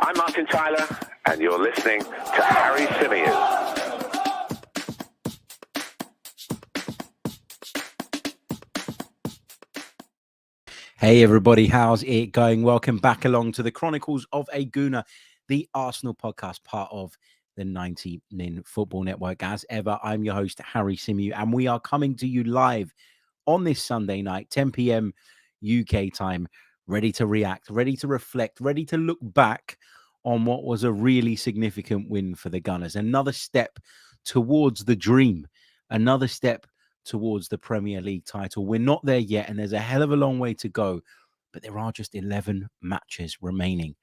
I'm Martin Tyler, and you're listening to Harry Symeou. Hey everybody, how's it going? Welcome back along to the Chronicles of a Gooner, the Arsenal podcast, part of the 90 Min Football Network. As ever, I'm your host, Harry Symeou, and we are coming to you live on this Sunday night, 10 p.m. UK time, ready to react, ready to reflect, ready to look back on what was a really significant win for the Gunners. Another step towards the dream, another step towards the Premier League title. We're not there yet, and there's a hell of a long way to go, but there are just 11 matches remaining,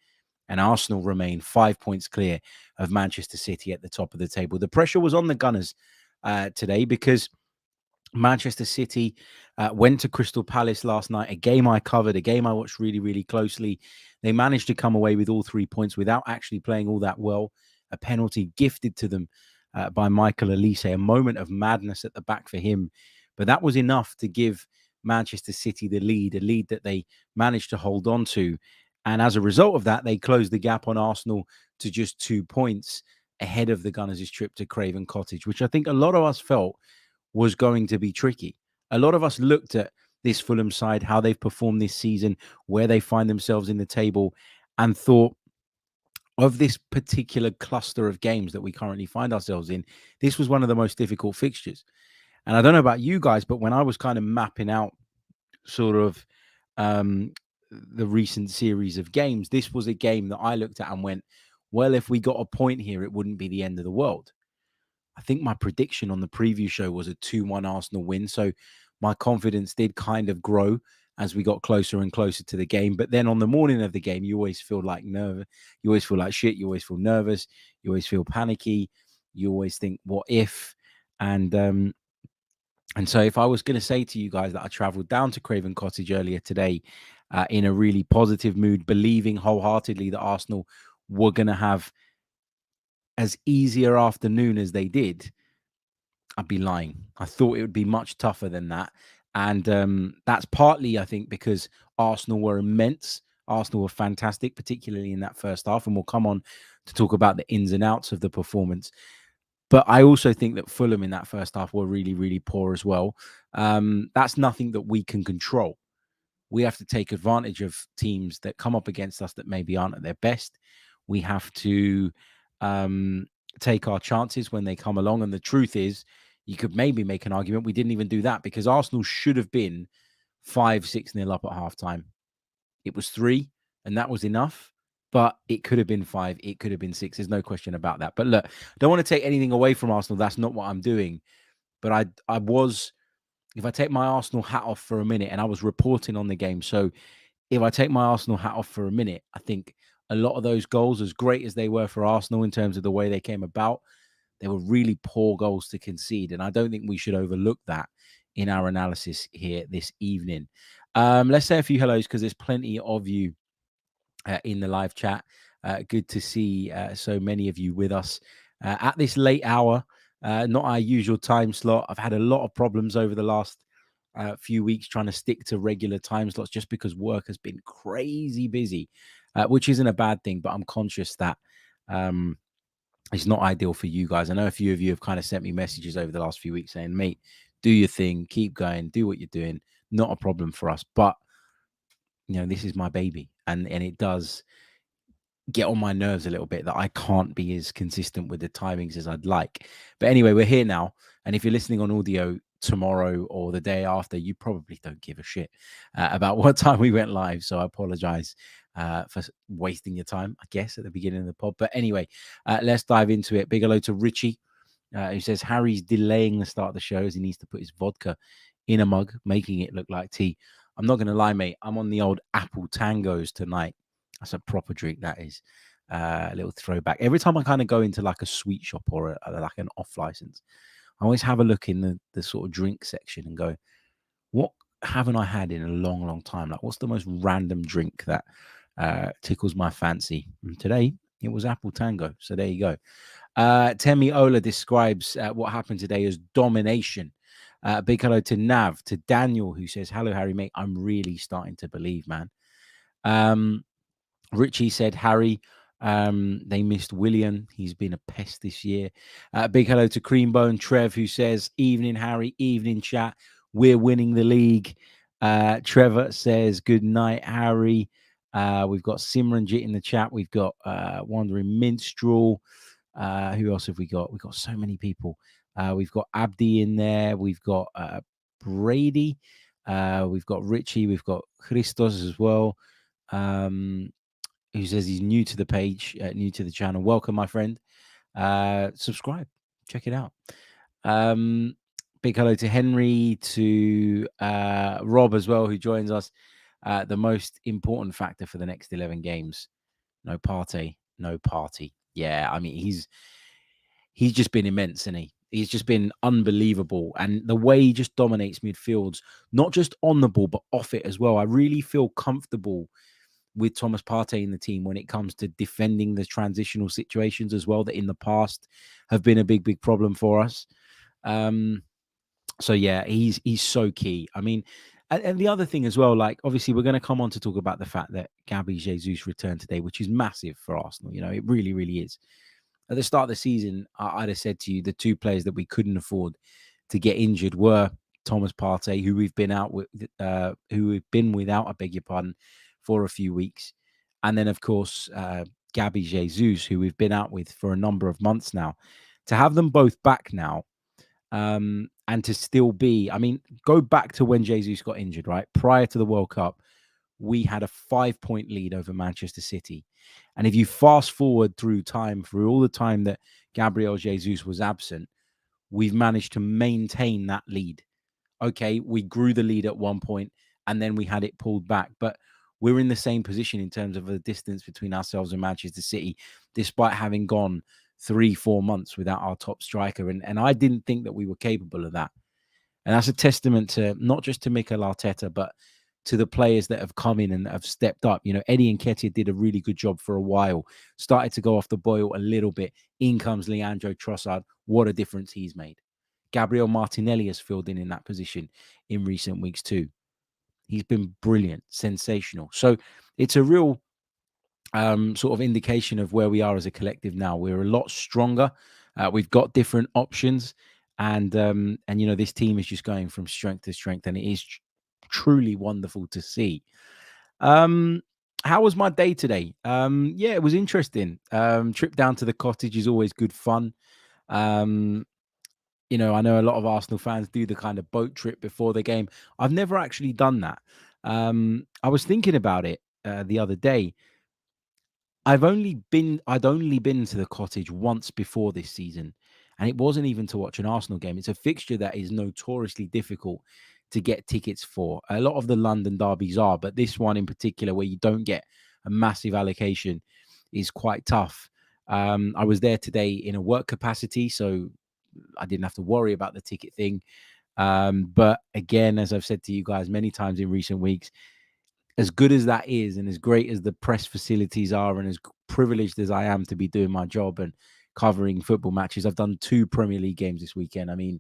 and Arsenal remain 5 points clear of Manchester City at the top of the table. The pressure was on the Gunners today because Manchester City went to Crystal Palace last night, a game I covered, a game I watched really, really closely. They managed to come away with all 3 points without actually playing all that well. A penalty gifted to them by Michael Elise, a moment of madness at the back for him. But that was enough to give Manchester City the lead, a lead that they managed to hold on to. And as a result of that, they closed the gap on Arsenal to just 2 points ahead of the Gunners' trip to Craven Cottage, which I think a lot of us felt was going to be tricky. A lot of us looked at this Fulham side, how they've performed this season, where they find themselves in the table, and thought, of this particular cluster of games that we currently find ourselves in, this was one of the most difficult fixtures. And I don't know about you guys, but when I was kind of mapping out sort of the recent series of games, this was a game that I looked at and went, well, if we got a point here, it wouldn't be the end of the world. I think my prediction on the preview show was a 2-1 Arsenal win. So my confidence did kind of grow as we got closer and closer to the game. But then on the morning of the game, you always feel like nervous. You always feel like shit. You always feel nervous. You always feel panicky. You always think, what if? And so if I was going to say to you guys that I traveled down to Craven Cottage earlier today in a really positive mood, believing wholeheartedly that Arsenal were going to have as easier afternoon as they did, I'd be lying. I thought it would be much tougher than that. And that's partly, I think, because Arsenal were immense. Arsenal were fantastic, particularly in that first half. And we'll come on to talk about the ins and outs of the performance. But I also think that Fulham in that first half were really, really poor as well. That's nothing that we can control. We have to take advantage of teams that come up against us that maybe aren't at their best. We have to take our chances when they come along. And the truth is, you could maybe make an argument we didn't even do that, because Arsenal should have been 5-6-0 up at halftime. It was 3, and that was enough. But it could have been 5. It could have been 6. There's no question about that. But look, I don't want to take anything away from Arsenal. That's not what I'm doing. But I was, if I take my Arsenal hat off for a minute, and I was reporting on the game. So if I take my Arsenal hat off for a minute, I think a lot of those goals, as great as they were for Arsenal in terms of the way they came about, they were really poor goals to concede. And I don't think we should overlook that in our analysis here this evening. Let's say a few hellos, because there's plenty of you in the live chat. Good to see so many of you with us at this late hour. Not our usual time slot. I've had a lot of problems over the last few weeks trying to stick to regular time slots, just because work has been crazy busy, which isn't a bad thing, but I'm conscious that it's not ideal for you guys. I know a few of you have kind of sent me messages over the last few weeks saying, mate, do your thing, keep going, do what you're doing. Not a problem for us. But, you know, this is my baby. And it does get on my nerves a little bit that I can't be as consistent with the timings as I'd like. But anyway, we're here now. And if you're listening on audio tomorrow or the day after, you probably don't give a shit about what time we went live. So I apologize for wasting your time, I guess, at the beginning of the pod. But anyway, let's dive into it. Big hello to Richie, who says Harry's delaying the start of the show as he needs to put his vodka in a mug, making it look like tea. I'm not going to lie, mate. I'm on the old apple tangos tonight. That's a proper drink, that is. A little throwback. Every time I kind of go into like a sweet shop or like an off license, I always have a look in the sort of drink section and go, what haven't I had in a long, long time? Like, what's the most random drink that tickles my fancy? And today, it was Apple Tango. So there you go. Temi Ola describes what happened today as domination. Big hello to Nav, to Daniel, who says, hello, Harry, mate. I'm really starting to believe, man. Richie said, Harry, They missed William. He's been a pest this year. Big hello to Creambone Trev, who says, evening, Harry, evening, chat. We're winning the league. Trevor says, good night, Harry. We've got Simranjit in the chat. We've got Wandering Minstrel. Who else have we got? We've got so many people. We've got Abdi in there. We've got Brady. We've got Richie. We've got Christos as well. Who says he's new to the page, new to the channel. Welcome, my friend. Subscribe. Check it out. Big hello to Henry, to Rob as well, who joins us. The most important factor for the next 11 games. No party. Yeah, I mean, he's just been immense, isn't he? He's just been unbelievable. And the way he just dominates midfields, not just on the ball, but off it as well. I really feel comfortable with Thomas Partey in the team when it comes to defending the transitional situations as well, that in the past have been a big problem for us. So yeah, he's so key. I mean, and the other thing as well, like obviously we're going to come on to talk about the fact that Gabi Jesus returned today, which is massive for Arsenal. You know, it really, really is. At the start of the season, I'd have said to you the two players that we couldn't afford to get injured were Thomas Partey, who we've been out with, who we've been without, I beg your pardon, for a few weeks, and then of course Gabi Jesus, who we've been out with for a number of months now. To have them both back now, and to still be, I mean, go back to when Jesus got injured, right? Prior to the World Cup, we had a 5-point lead over Manchester City. And if you fast forward through time, through all the time that Gabriel Jesus was absent, we've managed to maintain that lead. Okay, we grew the lead at one point and then we had it pulled back. But we're in the same position in terms of the distance between ourselves and Manchester City, despite having gone 3-4 months without our top striker. And I didn't think that we were capable of that. And that's a testament to not just to Mikel Arteta, but to the players that have come in and have stepped up. You know, Eddie Nketiah did a really good job for a while, started to go off the boil a little bit. In comes Leandro Trossard. What a difference he's made. Gabriel Martinelli has filled in that position in recent weeks too. He's been brilliant, sensational. So it's a real sort of indication of where we are as a collective now. We're a lot stronger. We've got different options. And you know, this team is just going from strength to strength, and it is truly wonderful to see. How was my day today? Yeah, it was interesting. Trip down to the cottage is always good fun. You know, I know a lot of Arsenal fans do the kind of boat trip before the game. I've never actually done that. I was thinking about it the other day. I'd only been to the cottage once before this season, and it wasn't even to watch an Arsenal game. It's a fixture that is notoriously difficult to get tickets for. A lot of the London derbies are, but this one in particular, where you don't get a massive allocation, is quite tough. I was there today in a work capacity, so I didn't have to worry about the ticket thing. But again, as I've said to you guys many times in recent weeks, as good as that is, and as great as the press facilities are, and as privileged as I am to be doing my job and covering football matches, I've done 2 Premier League games this weekend. I mean,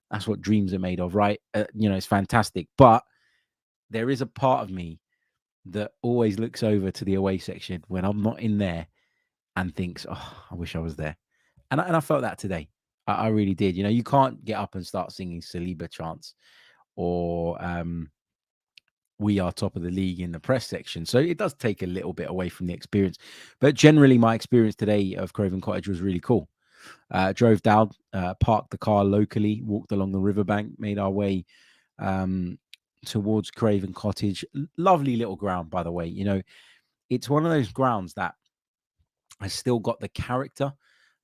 that's what dreams are made of, right? You know, it's fantastic. But there is a part of me that always looks over to the away section when I'm not in there and thinks, oh, I wish I was there. And I felt that today. I really did. You know, you can't get up and start singing Saliba chants or we are top of the league in the press section. So it does take a little bit away from the experience. But generally, my experience today of Craven Cottage was really cool. Drove down, parked the car locally, walked along the riverbank, made our way towards Craven Cottage. Lovely little ground, by the way. You know, it's one of those grounds that has still got the character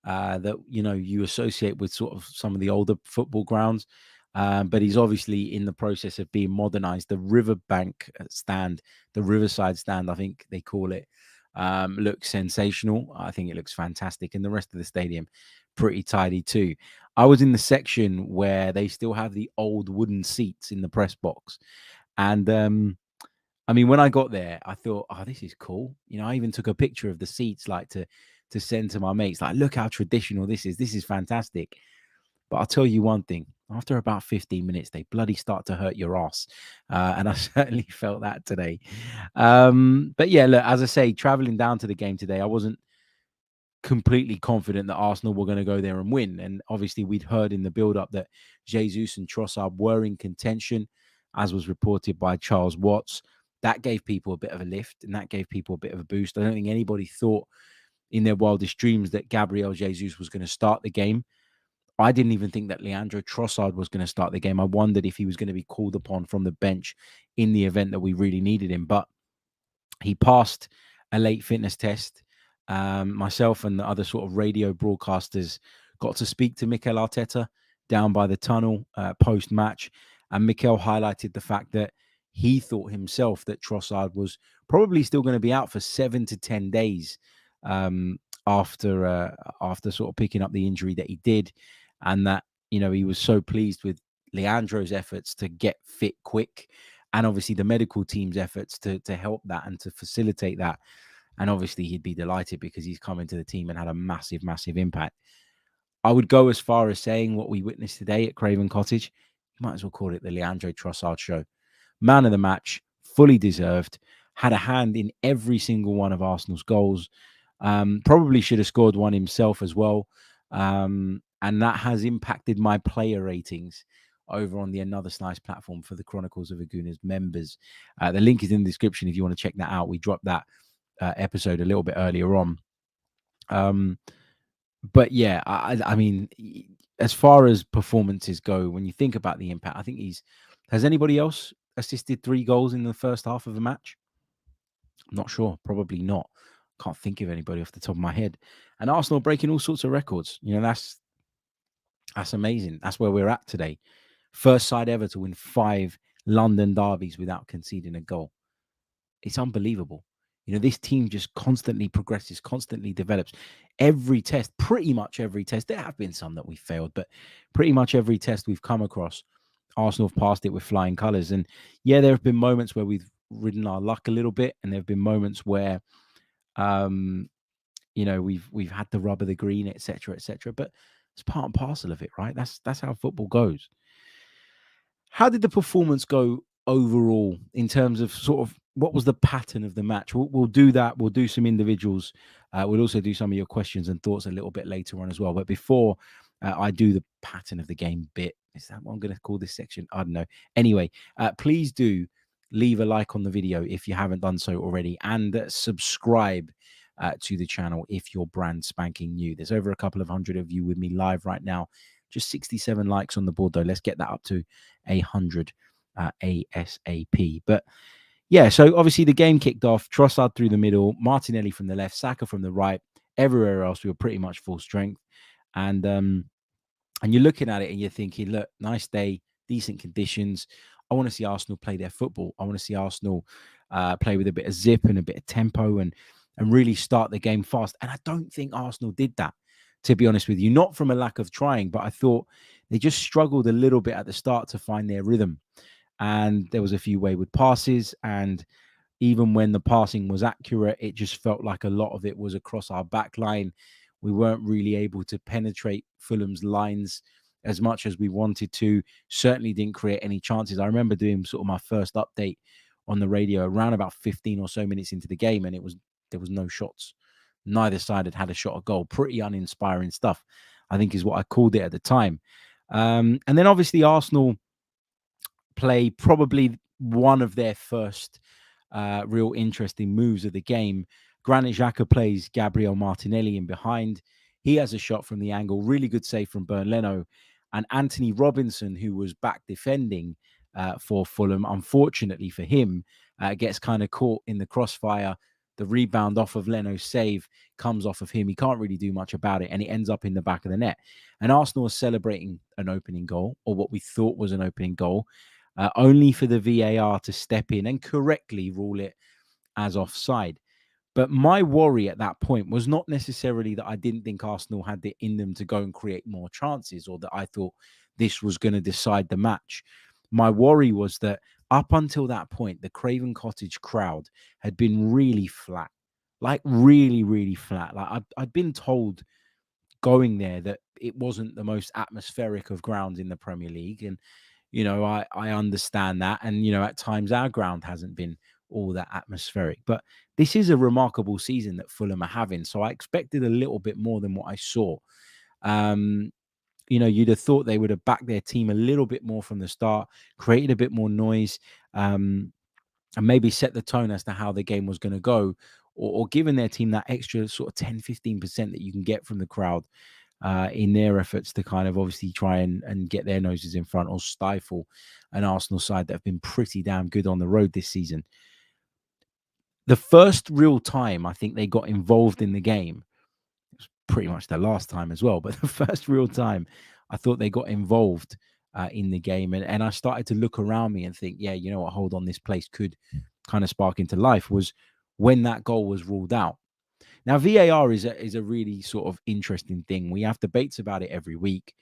that, you know, you associate with sort of some of the older football grounds. But he's obviously in the process of being modernized. The riverbank stand, the riverside stand, I think they call it, looks sensational. I think it looks fantastic. And the rest of the stadium, pretty tidy too. I was in the section where they still have the old wooden seats in the press box. And I mean, when I got there, I thought, oh, this is cool. You know, I even took a picture of the seats, like to send to my mates. Like, look how traditional this is. This is fantastic. But I'll tell you one thing. After about 15 minutes, they bloody start to hurt your ass. And I certainly felt that today. But yeah, look, as I say, traveling down to the game today, I wasn't completely confident that Arsenal were going to go there and win. And obviously, we'd heard in the build-up that Jesus and Trossard were in contention, as was reported by Charles Watts. That gave people a bit of a lift, and that gave people a bit of a boost. I don't think anybody thought in their wildest dreams that Gabriel Jesus was going to start the game. I didn't even think that Leandro Trossard was going to start the game. I wondered if he was going to be called upon from the bench in the event that we really needed him. But he passed a late fitness test. Myself and the other sort of radio broadcasters got to speak to Mikel Arteta down by the tunnel post-match. And Mikel highlighted the fact that he thought himself that Trossard was probably still going to be out for 7 to 10 days after sort of picking up the injury that he did. And that, he was so pleased with Leandro's efforts to get fit quick, and obviously the medical team's efforts to help that and to facilitate that. And obviously he'd be delighted because he's come into the team and had a massive, massive impact. I would go as far as saying what we witnessed today at Craven Cottage, you might as well call it the Leandro Trossard show. Man of the match, fully deserved, had a hand in every single one of Arsenal's goals. Probably should have scored one himself as well. And that has impacted my player ratings over on the Another Slice platform for the Chronicles of a Gooner's members. The link is in the description if you want to check that out. We dropped that episode a little bit earlier on. But yeah, I mean, as far as performances go, when you think about the impact, I think has anybody else assisted 3 goals in the first half of a match? I'm not sure. Probably not. Can't think of anybody off the top of my head. And Arsenal breaking all sorts of records. That's amazing. That's where we're at today. First side ever to win 5 London derbies without conceding a goal. It's unbelievable. This team just constantly progresses, constantly develops. Every test, pretty much every test, there have been some that we failed, but pretty much every test we've come across, Arsenal have passed it with flying colours. And yeah, there have been moments where we've ridden our luck a little bit, and there have been moments where, we've had the rub of the green, etc., etc. But it's part and parcel of it, right? That's how football goes. How did the performance go overall in terms of sort of what was the pattern of the match? We'll do that. We'll do some individuals. We'll also do some of your questions and thoughts a little bit later on as well. But before I do the pattern of the game bit, is that what I'm going to call this section? I don't know. Anyway, please do leave a like on the video if you haven't done so already, and subscribe to the channel if you're brand spanking new. There's over a couple of hundred of you with me live right now. Just 67 likes on the board, though. Let's get that up to 100 ASAP. But yeah, so obviously the game kicked off. Trossard through the middle, Martinelli from the left, Saka from the right. Everywhere else, we were pretty much full strength. And you're looking at it and you're thinking, look, nice day, decent conditions. I want to see Arsenal play their football. I want to see Arsenal play with a bit of zip and a bit of tempo and really start the game fast. And I don't think Arsenal did that, to be honest with you. Not from a lack of trying, but I thought they just struggled a little bit at the start to find their rhythm. And there was a few wayward passes. And even when the passing was accurate, it just felt like a lot of it was across our back line. We weren't really able to penetrate Fulham's lines as much as we wanted to. Certainly didn't create any chances. I remember doing sort of my first update on the radio around about 15 or so minutes into the game, and there was no shots. Neither side had a shot at goal. Pretty uninspiring stuff, I think is what I called it at the time. And then obviously Arsenal play probably one of their first real interesting moves of the game. Granit Xhaka plays Gabriel Martinelli in behind. He has a shot from the angle. Really good save from Bernd Leno. And Anthony Robinson, who was back defending for Fulham, unfortunately for him, gets kind of caught in the crossfire. The rebound off of Leno's save comes off of him. He can't really do much about it, and it ends up in the back of the net. And Arsenal is celebrating an opening goal, or what we thought was an opening goal, only for the VAR to step in and correctly rule it as offside. But my worry at that point was not necessarily that I didn't think Arsenal had it in them to go and create more chances, or that I thought this was going to decide the match. My worry was that up until that point, the Craven Cottage crowd had been really flat, like really, really flat. Like I'd been told going there that it wasn't the most atmospheric of grounds in the Premier League. And, I understand that. And, at times our ground hasn't been all that atmospheric. But this is a remarkable season that Fulham are having. So I expected a little bit more than what I saw. You'd have thought they would have backed their team a little bit more from the start, created a bit more noise, and maybe set the tone as to how the game was going to go, or given their team that extra sort of 10-15% that you can get from the crowd in their efforts to kind of obviously try and get their noses in front or stifle an Arsenal side that have been pretty damn good on the road this season. The first real time I think they got involved in the game, it was pretty much the last time as well, but the first real time I thought they got involved in the game, and I started to look around me and think, yeah, you know what, hold on, this place could kind of spark into life, was when that goal was ruled out. Now, VAR is a really sort of interesting thing. We have debates about it every week.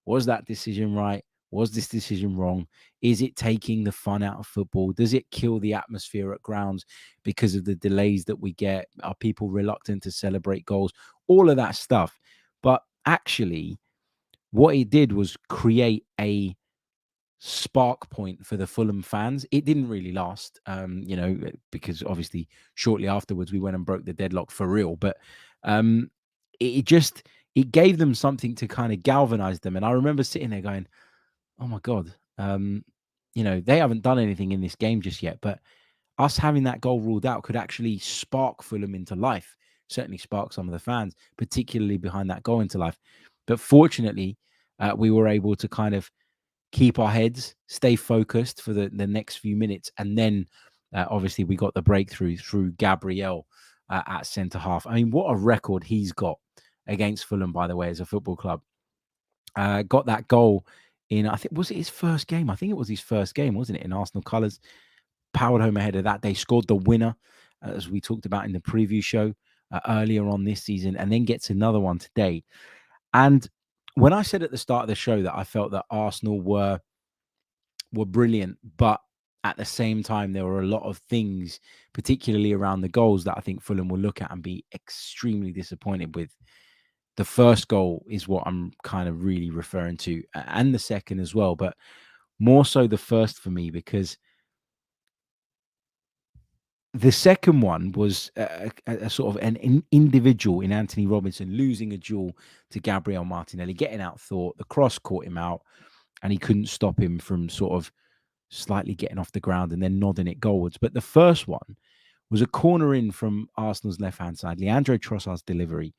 Was that decision right? Was this decision wrong? Is it taking the fun out of football? Does it kill the atmosphere at grounds because of the delays that we get? Are people reluctant to celebrate goals? All of that stuff. But actually, what it did was create a spark point for the Fulham fans. It didn't really last, because obviously shortly afterwards we went and broke the deadlock for real. But it gave them something to kind of galvanize them. And I remember sitting there going, "Oh my god, they haven't done anything in this game just yet, but us having that goal ruled out could actually spark Fulham into life. Certainly spark some of the fans, particularly behind that goal, into life." But fortunately, we were able to kind of keep our heads, stay focused for the next few minutes. And then obviously we got the breakthrough through Gabriel at centre half. I mean, what a record he's got against Fulham, by the way, as a football club. Got that goal in, I think, was it his first game? I think it was his first game, wasn't it, in Arsenal colours? Powered home ahead of that. They scored the winner, as we talked about in the preview show earlier on this season, and then gets another one today. And when I said at the start of the show that I felt that Arsenal were brilliant, but at the same time, there were a lot of things, particularly around the goals, that I think Fulham will look at and be extremely disappointed with. The first goal is what I'm kind of really referring to, and the second as well, but more so the first for me, because the second one was a sort of an individual in Anthony Robinson losing a duel to Gabriel Martinelli, getting out thought. The cross caught him out, and he couldn't stop him from sort of slightly getting off the ground and then nodding it goalwards. But the first one was a corner in from Arsenal's left-hand side, Leandro Trossard's delivery,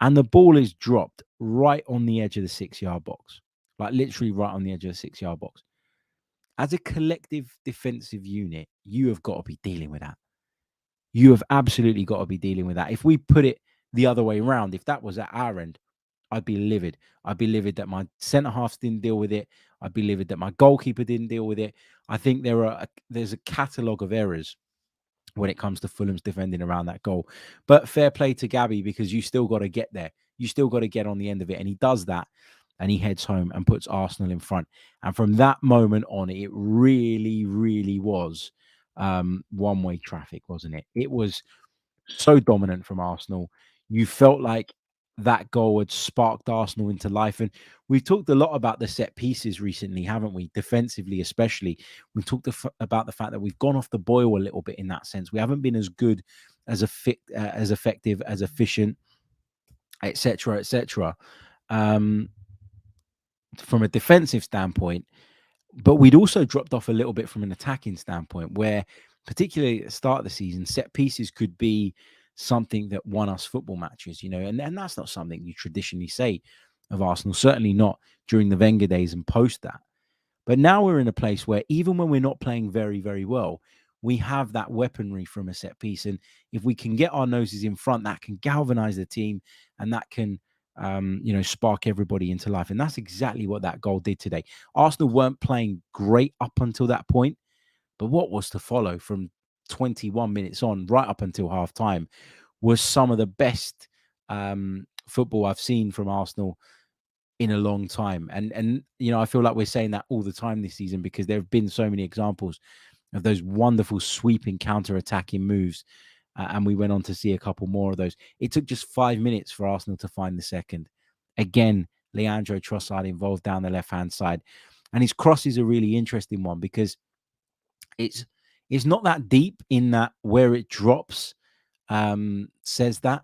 and the ball is dropped right on the edge of the 6-yard box, like literally right on the edge of the 6-yard box. As a collective defensive unit, you have got to be dealing with that. You have absolutely got to be dealing with that. If we put it the other way around, if that was at our end, I'd be livid. I'd be livid that my centre halves didn't deal with it. I'd be livid that my goalkeeper didn't deal with it. I think there's a catalogue of errors when it comes to Fulham's defending around that goal. But fair play to Gabby, because you still got to get there. You still got to get on the end of it. And he does that, and he heads home and puts Arsenal in front. And from that moment on, it really, really was one-way traffic, wasn't it? It was so dominant from Arsenal. You felt like that goal had sparked Arsenal into life. And we've talked a lot about the set pieces recently, haven't we? Defensively, especially. We've talked about the fact that we've gone off the boil a little bit in that sense. We haven't been as good, as effective, as efficient, etc., etc. From a defensive standpoint, but we'd also dropped off a little bit from an attacking standpoint, where particularly at the start of the season, set pieces could be something that won us football matches, and that's not something you traditionally say of Arsenal, certainly not during the Wenger days and post that. But now we're in a place where even when we're not playing very, very well, we have that weaponry from a set piece. And if we can get our noses in front, that can galvanize the team, and that can spark everybody into life. And that's exactly what that goal did today. Arsenal weren't playing great up until that point, but what was to follow from 21 minutes on, right up until half time, was some of the best football I've seen from Arsenal in a long time. And I feel like we're saying that all the time this season, because there have been so many examples of those wonderful sweeping counter-attacking moves. And we went on to see a couple more of those. It took just 5 minutes for Arsenal to find the second. Again, Leandro Trossard involved down the left-hand side. And his cross is a really interesting one, because it's not that deep in that where it drops. says that.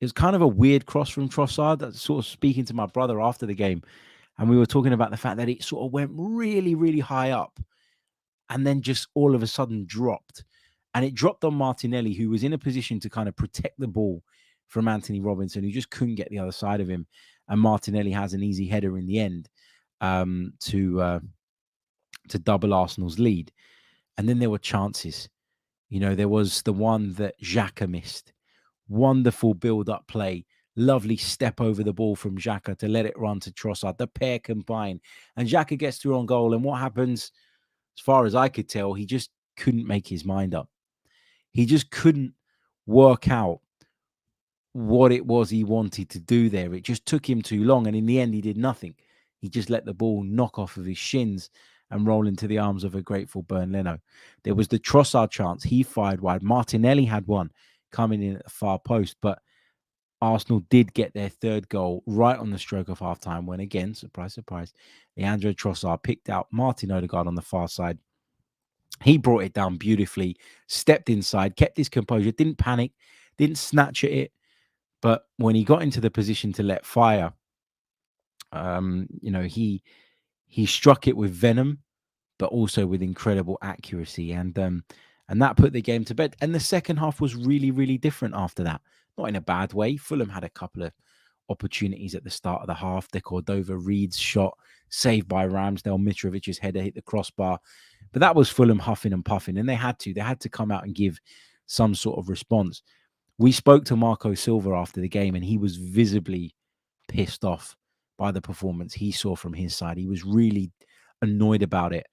It was kind of a weird cross from Trossard. That's sort of speaking to my brother after the game. And we were talking about the fact that it sort of went really, really high up and then just all of a sudden dropped. And it dropped on Martinelli, who was in a position to kind of protect the ball from Anthony Robinson, who just couldn't get the other side of him. And Martinelli has an easy header in the end to double Arsenal's lead. And then there were chances. You know, there was the one that Xhaka missed. Wonderful build-up play. Lovely step over the ball from Xhaka to let it run to Trossard. The pair combine. And Xhaka gets through on goal. And what happens, as far as I could tell, he just couldn't make his mind up. He just couldn't work out what it was he wanted to do there. It just took him too long. And in the end, he did nothing. He just let the ball knock off of his shins and roll into the arms of a grateful Bernd Leno. There was the Trossard chance. He fired wide. Martinelli had one coming in at the far post. But Arsenal did get their third goal right on the stroke of halftime when, again, surprise, surprise, Leandro Trossard picked out Martin Odegaard on the far side. He brought it down beautifully, stepped inside, kept his composure, didn't panic, didn't snatch at it. But when he got into the position to let fire, he struck it with venom, but also with incredible accuracy. And that put the game to bed. And the second half was really, really different after that. Not in a bad way. Fulham had a couple of opportunities at the start of the half. The Cordova-Reed's shot, saved by Ramsdale. Mitrovic's header hit the crossbar. But that was Fulham huffing and puffing. And they had to come out and give some sort of response. We spoke to Marco Silva after the game, and he was visibly pissed off by the performance he saw from his side. He was really annoyed about it.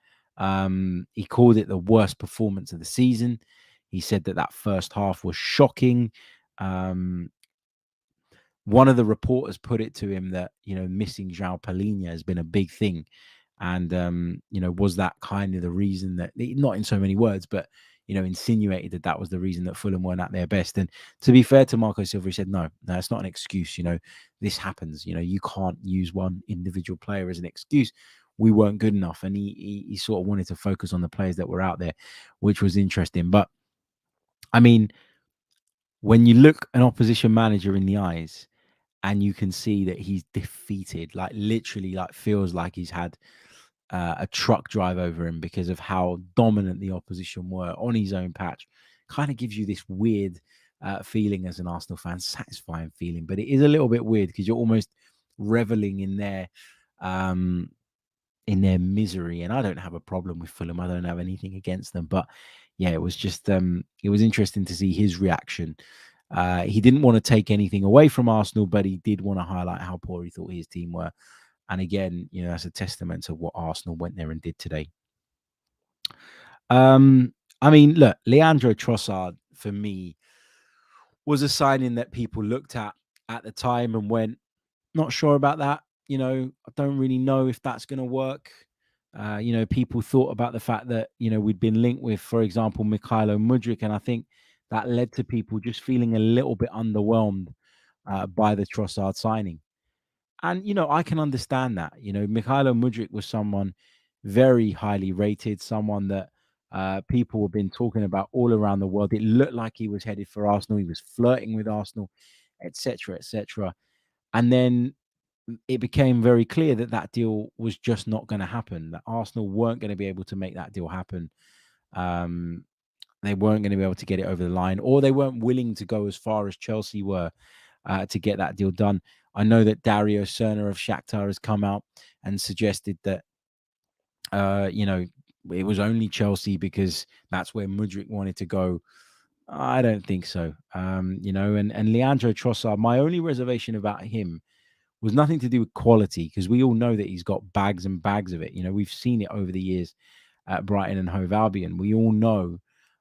He called it the worst performance of the season. He said that first half was shocking. One of the reporters put it to him that, missing João Palhinha has been a big thing. And, was that kind of the reason that, not in so many words, but, insinuated that was the reason that Fulham weren't at their best. And to be fair to Marco Silva, he said, no, it's not an excuse. This happens. You can't use one individual player as an excuse. We weren't good enough. And he sort of wanted to focus on the players that were out there, which was interesting. But, I mean, when you look an opposition manager in the eyes and you can see that he's defeated, like literally feels like he's had a truck drive over him because of how dominant the opposition were on his own patch, kind of gives you this weird feeling as an Arsenal fan, satisfying feeling, but it is a little bit weird because you're almost reveling in their misery. And I don't have a problem with Fulham. I don't have anything against them, but yeah, it was just it was interesting to see his reaction. He didn't want to take anything away from Arsenal, but he did want to highlight how poor he thought his team were. And again, that's a testament to what Arsenal went there and did today. I mean, look, Leandro Trossard, for me, was a signing that people looked at the time and went, not sure about that. I don't really know if that's going to work. People thought about the fact that, we'd been linked with, for example, Mykhailo Mudryk, and I think that led to people just feeling a little bit underwhelmed by the Trossard signing. And, I can understand that. Mykhailo Mudryk was someone very highly rated, someone that people have been talking about all around the world. It looked like he was headed for Arsenal. He was flirting with Arsenal, etc., etc. And then it became very clear that deal was just not going to happen, that Arsenal weren't going to be able to make that deal happen. They weren't going to be able to get it over the line, or they weren't willing to go as far as Chelsea were to get that deal done. I know that Dario Serna of Shakhtar has come out and suggested that, it was only Chelsea because that's where Mudryk wanted to go. I don't think so. And Leandro Trossard, my only reservation about him was nothing to do with quality, because we all know that he's got bags and bags of it. We've seen it over the years at Brighton and Hove Albion. We all know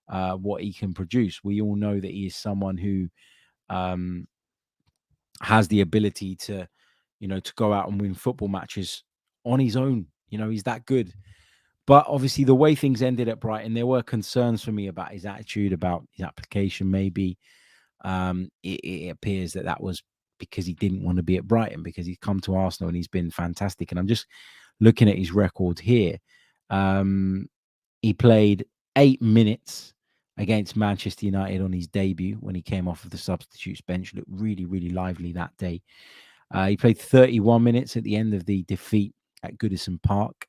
what he can produce. We all know that he is someone who has the ability to, to go out and win football matches on his own. He's that good. But obviously the way things ended at Brighton, there were concerns for me about his attitude, about his application. Maybe it appears that was because he didn't want to be at Brighton, because he's come to Arsenal and he's been fantastic. And I'm just looking at his record here. He played 8 minutes against Manchester United on his debut when he came off of the substitutes bench. Looked really, really lively that day. He played 31 minutes at the end of the defeat at Goodison Park.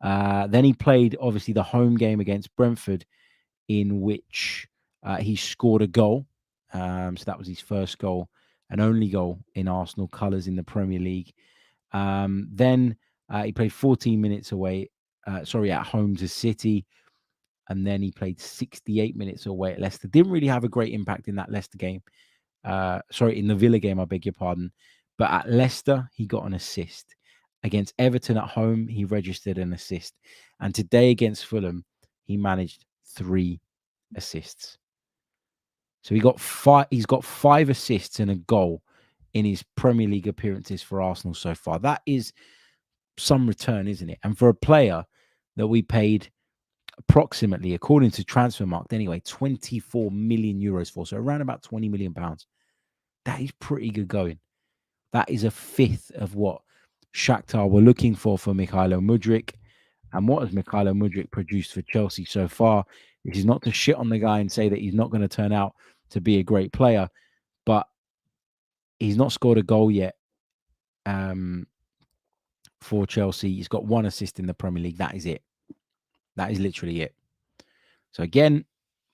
Then he played, obviously, the home game against Brentford, in which he scored a goal. So that was his first goal and only goal in Arsenal colours in the Premier League. Then he played 14 minutes at home to City. And then he played 68 minutes away at Leicester. Didn't really have a great impact in that Leicester game. In the Villa game, I beg your pardon. But at Leicester, he got an assist. Against Everton at home, he registered an assist. And today against Fulham, he managed 3 assists. So he's got 5 assists and a goal in his Premier League appearances for Arsenal so far. That is some return, isn't it? And for a player that we paid approximately, according to Transfermarkt anyway, 24 million euros for, so around about 20 million pounds. That is pretty good going. That is a fifth of what Shakhtar were looking for Mykhailo Mudryk. And what has Mykhailo Mudryk produced for Chelsea so far? This is not to shit on the guy and say that he's not going to turn out to be a great player, but he's not scored a goal yet for Chelsea. He's got 1 assist in the Premier League. That is it. That is literally it. So again,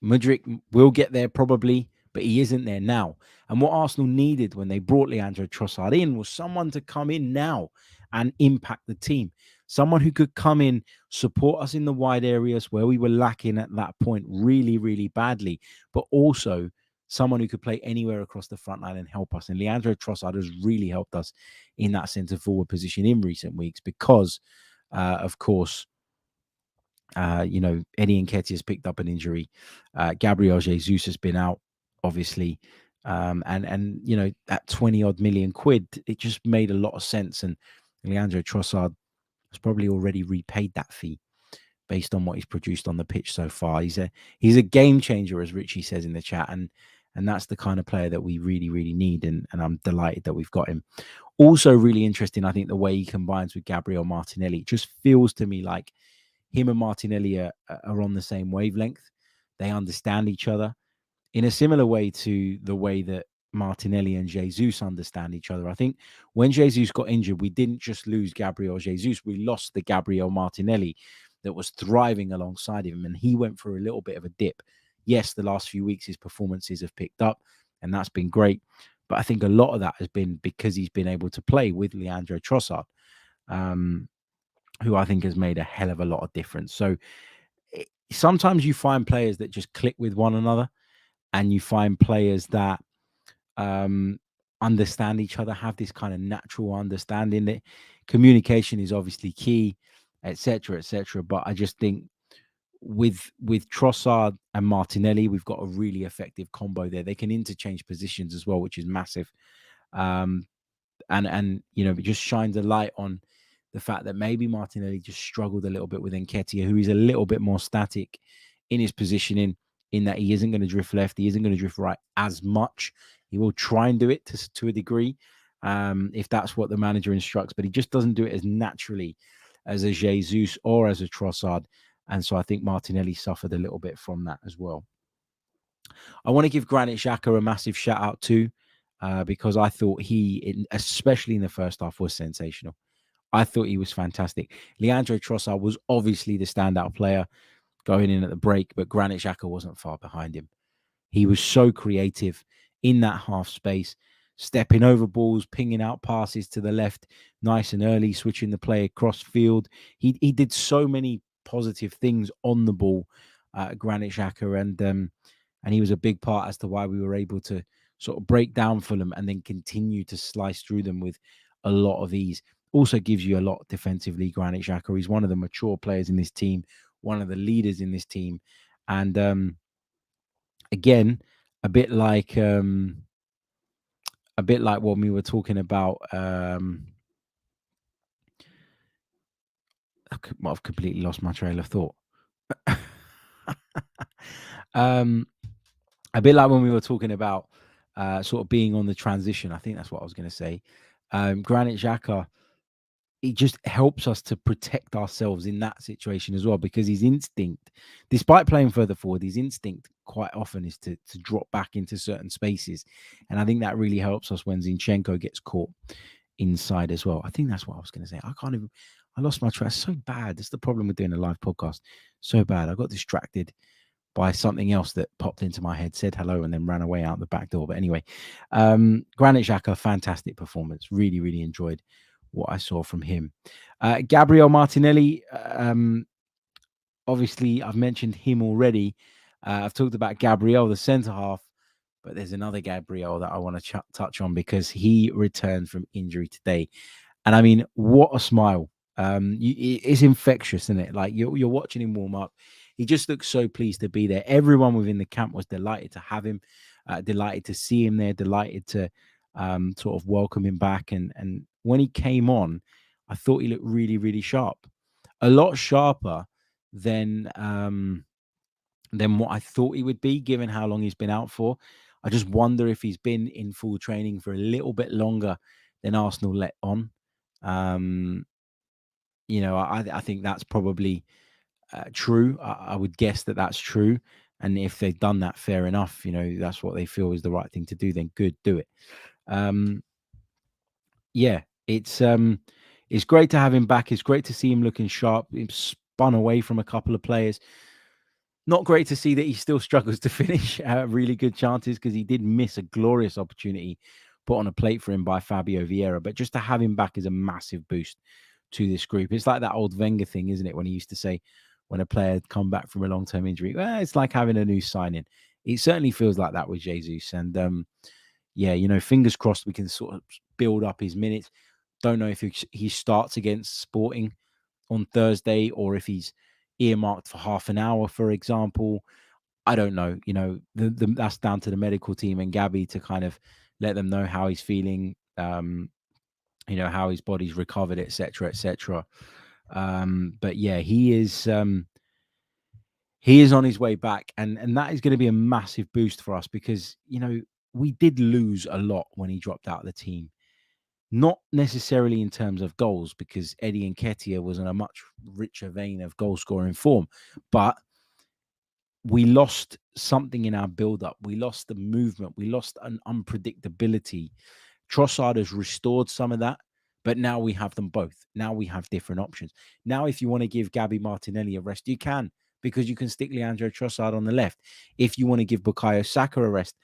Mudryk will get there probably, but he isn't there now. And what Arsenal needed when they brought Leandro Trossard in was someone to come in now and impact the team. Someone who could come in, support us in the wide areas where we were lacking at that point really, really badly, but also someone who could play anywhere across the front line and help us. And Leandro Trossard has really helped us in that centre-forward position in recent weeks because, of course, Eddie Nketiah has picked up an injury. Gabriel Jesus has been out, obviously. And at 20 odd million quid, it just made a lot of sense. And Leandro Trossard has probably already repaid that fee based on what he's produced on the pitch so far. He's a game changer, as Richie says in the chat. And that's the kind of player that we really, really need. And I'm delighted that we've got him. Also really interesting, I think, the way he combines with Gabriel Martinelli. It just feels to me like him and Martinelli are on the same wavelength. They understand each other in a similar way to the way that Martinelli and Jesus understand each other. I think when Jesus got injured, we didn't just lose Gabriel Jesus. We lost the Gabriel Martinelli that was thriving alongside him. And he went through a little bit of a dip. Yes, the last few weeks, his performances have picked up and that's been great. But I think a lot of that has been because he's been able to play with Leandro Trossard. Who I think has made a hell of a lot of difference. So sometimes you find players that just click with one another, and you find players that understand each other, have this kind of natural understanding. That communication is obviously key, etc., etc. But I just think with Trossard and Martinelli, we've got a really effective combo there. They can interchange positions as well, which is massive. And it just shines a light on the fact that maybe Martinelli just struggled a little bit with Nketiah, who is a little bit more static in his positioning, in that he isn't going to drift left, he isn't going to drift right as much. He will try and do it to a degree, if that's what the manager instructs, but he just doesn't do it as naturally as a Jesus or as a Trossard. And so I think Martinelli suffered a little bit from that as well. I want to give Granit Xhaka a massive shout out too, because I thought he, especially in the first half, was sensational. I thought he was fantastic. Leandro Trossard was obviously the standout player going in at the break, but Granit Xhaka wasn't far behind him. He was so creative in that half space, stepping over balls, pinging out passes to the left, nice and early, switching the play across field. He did so many positive things on the ball, Granit Xhaka, and he was a big part as to why we were able to sort of break down Fulham and then continue to slice through them with a lot of ease. Also gives you a lot defensively, Granit Xhaka. He's one of the mature players in this team, one of the leaders in this team. And again, a bit like when we were talking about I've completely lost my trail of thought. A bit like when we were talking about sort of being on the transition. I think that's what I was going to say. Granit Xhaka, it just helps us to protect ourselves in that situation as well, because his instinct, despite playing further forward, his instinct quite often is to drop back into certain spaces. And I think that really helps us when Zinchenko gets caught inside as well. I think that's what I was going to say. I lost my track. So bad. That's the problem with doing a live podcast. So bad. I got distracted by something else that popped into my head, said hello, and then ran away out the back door. But anyway, Granit Xhaka, fantastic performance. Really, really enjoyed what I saw from him. Gabriel Martinelli, obviously, I've mentioned him already. I've talked about Gabriel, the centre half, but there's another Gabriel that I want to touch on because he returned from injury today. And I mean, what a smile. It's infectious, isn't it? Like you're watching him warm up. He just looks so pleased to be there. Everyone within the camp was delighted to have him, delighted to see him there, delighted to sort of welcome him back. And when he came on, I thought he looked really, really sharp. A lot sharper than what I thought he would be, given how long he's been out for. I just wonder if he's been in full training for a little bit longer than Arsenal let on. I think that's probably true. I would guess that that's true. And if they've done that, fair enough. That's what they feel is the right thing to do. Then good, do it. It's great to have him back. It's great to see him looking sharp. He spun away from a couple of players. Not great to see that he still struggles to finish really good chances because he did miss a glorious opportunity put on a plate for him by Fabio Vieira. But just to have him back is a massive boost to this group. It's like that old Wenger thing, isn't it? When he used to say when a player had come back from a long-term injury, it's like having a new signing. It certainly feels like that with Jesus. And fingers crossed we can sort of build up his minutes. Don't know if he starts against Sporting on Thursday or if he's earmarked for half an hour, for example. I don't know. That's down to the medical team and Gabby to kind of let them know how he's feeling, how his body's recovered, etc., etc. But yeah, he is on his way back, and that is going to be a massive boost for us because we did lose a lot when he dropped out of the team. Not necessarily in terms of goals, because Eddie Nketiah was in a much richer vein of goal-scoring form. But we lost something in our build-up. We lost the movement. We lost an unpredictability. Trossard has restored some of that, but now we have them both. Now we have different options. Now, if you want to give Gabby Martinelli a rest, you can, because you can stick Leandro Trossard on the left. If you want to give Bukayo Saka a rest,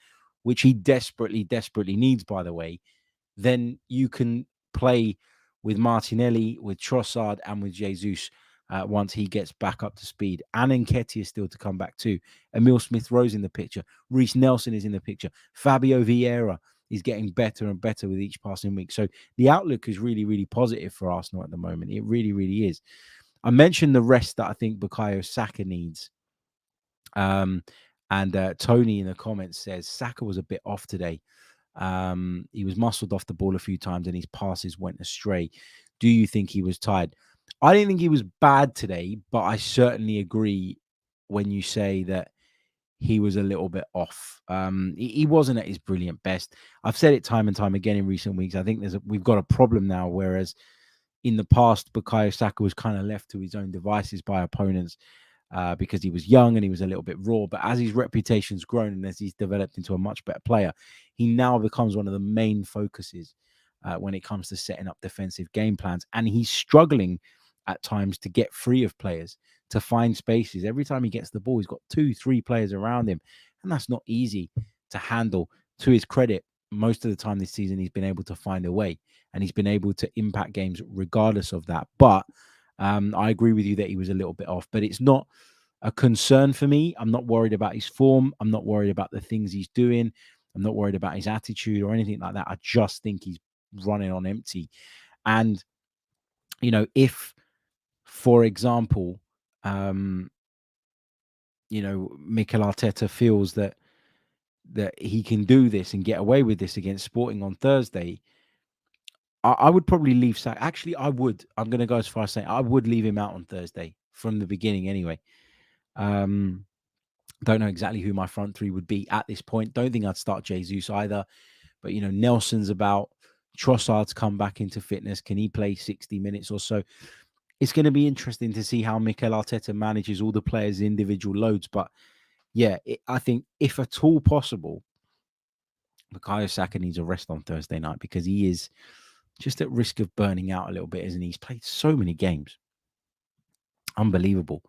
which he desperately, desperately needs, by the way, then you can play with Martinelli, with Trossard, and with Jesus once he gets back up to speed. And Nketiah is still to come back too. Emile Smith-Rowe's in the picture. Reece Nelson is in the picture. Fabio Vieira is getting better and better with each passing week. So the outlook is really, really positive for Arsenal at the moment. It really, really is. I mentioned the rest that I think Bukayo Saka needs. And Tony in the comments says Saka was a bit off today. He was muscled off the ball a few times and his passes went astray. Do you think he was tired? I didn't think he was bad today, but I certainly agree when you say that he was a little bit off. He wasn't at his brilliant best. I've said it time and time again in recent weeks. I think we've got a problem now, whereas in the past, Bukayo Saka was kind of left to his own devices by opponents because he was young and he was a little bit raw. But as his reputation's grown and as he's developed into a much better player, he now becomes one of the main focuses when it comes to setting up defensive game plans. And he's struggling at times to get free of players, to find spaces. Every time he gets the ball, he's got 2-3 players around him. And that's not easy to handle. To his credit, most of the time this season, he's been able to find a way and he's been able to impact games regardless of that. But I agree with you that he was a little bit off, but it's not a concern for me. I'm not worried about his form. I'm not worried about the things he's doing. I'm not worried about his attitude or anything like that. I just think he's running on empty. And, if, for example, Mikel Arteta feels that he can do this and get away with this against Sporting on Thursday, I would probably leave Saka. Actually, I would. I'm going to go as far as saying I would leave him out on Thursday from the beginning anyway. Don't know exactly who my front three would be at this point. Don't think I'd start Jesus either. But, Nelson's about. Trossard's come back into fitness. Can he play 60 minutes or so? It's going to be interesting to see how Mikel Arteta manages all the players' individual loads. But yeah, I think if at all possible, Bukayo Saka needs a rest on Thursday night because he is just at risk of burning out a little bit, isn't he? He's played so many games. Unbelievable.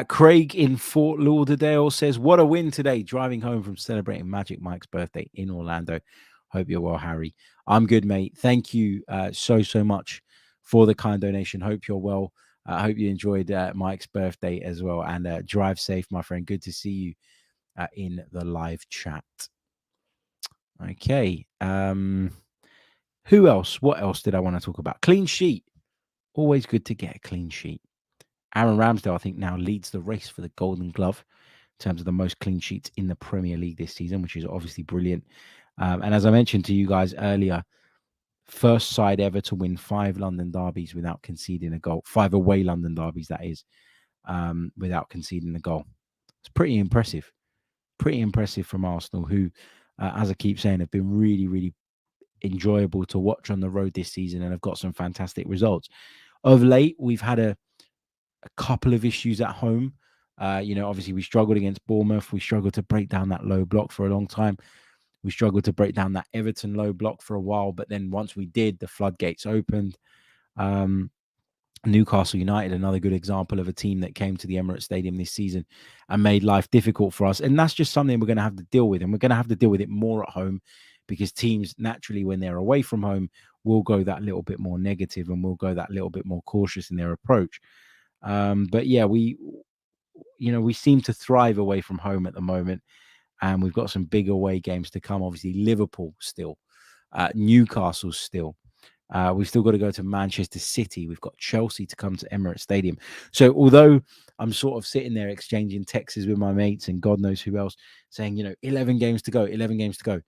Craig in Fort Lauderdale says, what a win today, driving home from celebrating Magic Mike's birthday in Orlando. Hope you're well, Harry. I'm good, mate. Thank you so much for the kind donation. Hope you're well. I hope you enjoyed Mike's birthday as well. And drive safe, my friend. Good to see you in the live chat. Okay. Who else? What else did I want to talk about? Clean sheet. Always good to get a clean sheet. Aaron Ramsdale, I think, now leads the race for the Golden Glove in terms of the most clean sheets in the Premier League this season, which is obviously brilliant. And as I mentioned to you guys earlier, first side ever to win 5 London derbies without conceding a goal. 5 away London derbies, that is, without conceding a goal. It's pretty impressive. Pretty impressive from Arsenal, who, as I keep saying, have been really, really enjoyable to watch on the road this season and have got some fantastic results. Of late, we've had a couple of issues at home. Obviously we struggled against Bournemouth. We struggled to break down that low block for a long time. We struggled to break down that Everton low block for a while, but then once we did, the floodgates opened. Newcastle United, another good example of a team that came to the Emirates Stadium this season and made life difficult for us. And that's just something we're going to have to deal with. And we're going to have to deal with it more at home because teams naturally, when they're away from home, will go that little bit more negative and will go that little bit more cautious in their approach. But yeah, we seem to thrive away from home at the moment, and we've got some big away games to come. Obviously, Liverpool still, Newcastle still. We've still got to go to Manchester City. We've got Chelsea to come to Emirates Stadium. So although I'm sort of sitting there exchanging texts with my mates and God knows who else saying, 11 games to go, 11 games to go.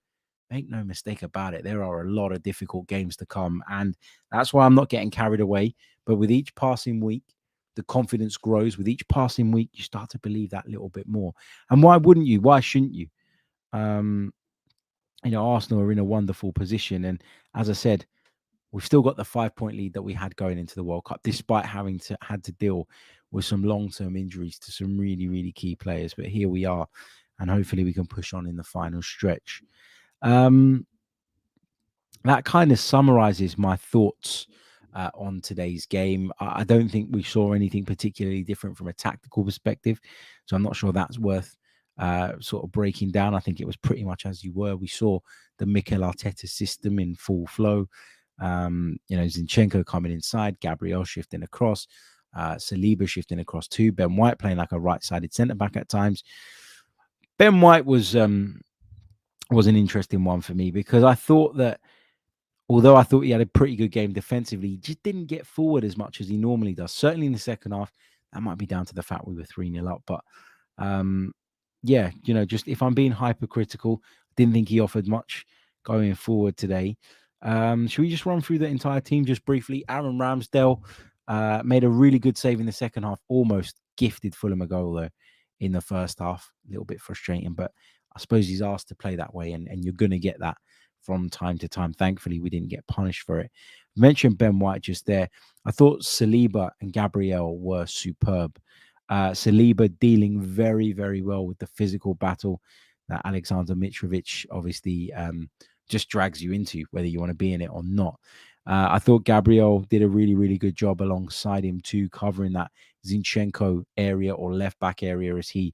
Make no mistake about it. There are a lot of difficult games to come. And that's why I'm not getting carried away. But with each passing week, the confidence grows. With each passing week, you start to believe that little bit more. And why wouldn't you? Why shouldn't you? Arsenal are in a wonderful position. And as I said, we've still got the 5-point lead that we had going into the World Cup, despite having had to deal with some long-term injuries to some really, really key players. But here we are, and hopefully we can push on in the final stretch. That kind of summarizes my thoughts on today's game. I don't think we saw anything particularly different from a tactical perspective, so I'm not sure that's worth sort of breaking down. I think it was pretty much as you were. We saw the Mikel Arteta system in full flow. Zinchenko coming inside, Gabriel shifting across, Saliba shifting across too, Ben White playing like a right-sided centre-back at times. Ben White was an interesting one for me because I thought that although I thought he had a pretty good game defensively, he just didn't get forward as much as he normally does. Certainly in the second half, that might be down to the fact we were 3-0 up. But just if I'm being hypercritical, didn't think he offered much going forward today. Should we just run through the entire team just briefly? Aaron Ramsdale made a really good save in the second half, almost gifted Fulham a goal though in the first half. A little bit frustrating, but I suppose he's asked to play that way, and you're going to get that from time to time. Thankfully, we didn't get punished for it. I mentioned Ben White just there. I thought Saliba and Gabriel were superb. Saliba dealing very, very well with the physical battle that Alexander Mitrovic obviously just drags you into, whether you want to be in it or not. I thought Gabriel did a really, really good job alongside him too, covering that Zinchenko area or left back area as he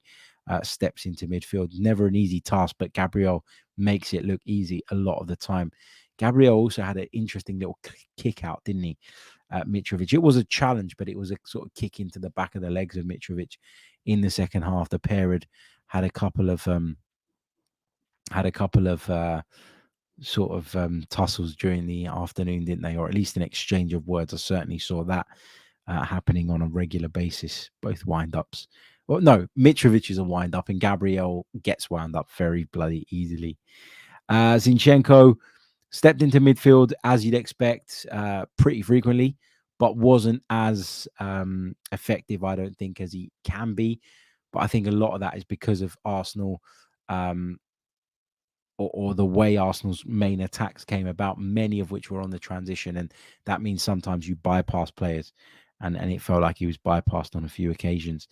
steps into midfield. Never an easy task, but Gabriel makes it look easy a lot of the time. Gabriel also had an interesting little kick out, didn't he? Mitrovic. It was a challenge, but it was a sort of kick into the back of the legs of Mitrovic in the second half. The pair had a couple of tussles during the afternoon, didn't they? Or at least an exchange of words. I certainly saw that happening on a regular basis. Both wind-ups. Well, no, Mitrovic is a wind-up and Gabriel gets wound up very bloody easily. Zinchenko stepped into midfield as you'd expect pretty frequently, but wasn't as effective, I don't think, as he can be. But I think a lot of that is because of Arsenal or the way Arsenal's main attacks came about, many of which were on the transition. And that means sometimes you bypass players. And it felt like he was bypassed on a few occasions.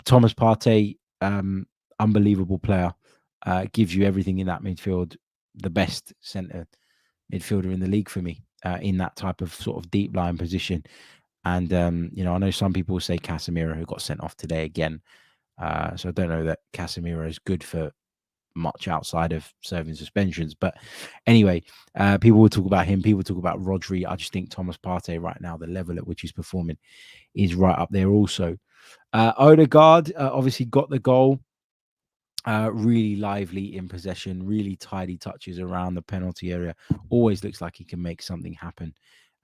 Thomas Partey, I unbelievable player. Gives you everything in that midfield. The best centre midfielder in the league for me in that type of sort of deep line position. And, I know some people say Casemiro, who got sent off today again. So I don't know that Casemiro is good for much outside of serving suspensions. But anyway, people will talk about him. People talk about Rodri. I just think Thomas Partey right now, the level at which he's performing is right up there also. Odegaard obviously got the goal. Really lively in possession, really tidy touches around the penalty area. Always looks like he can make something happen.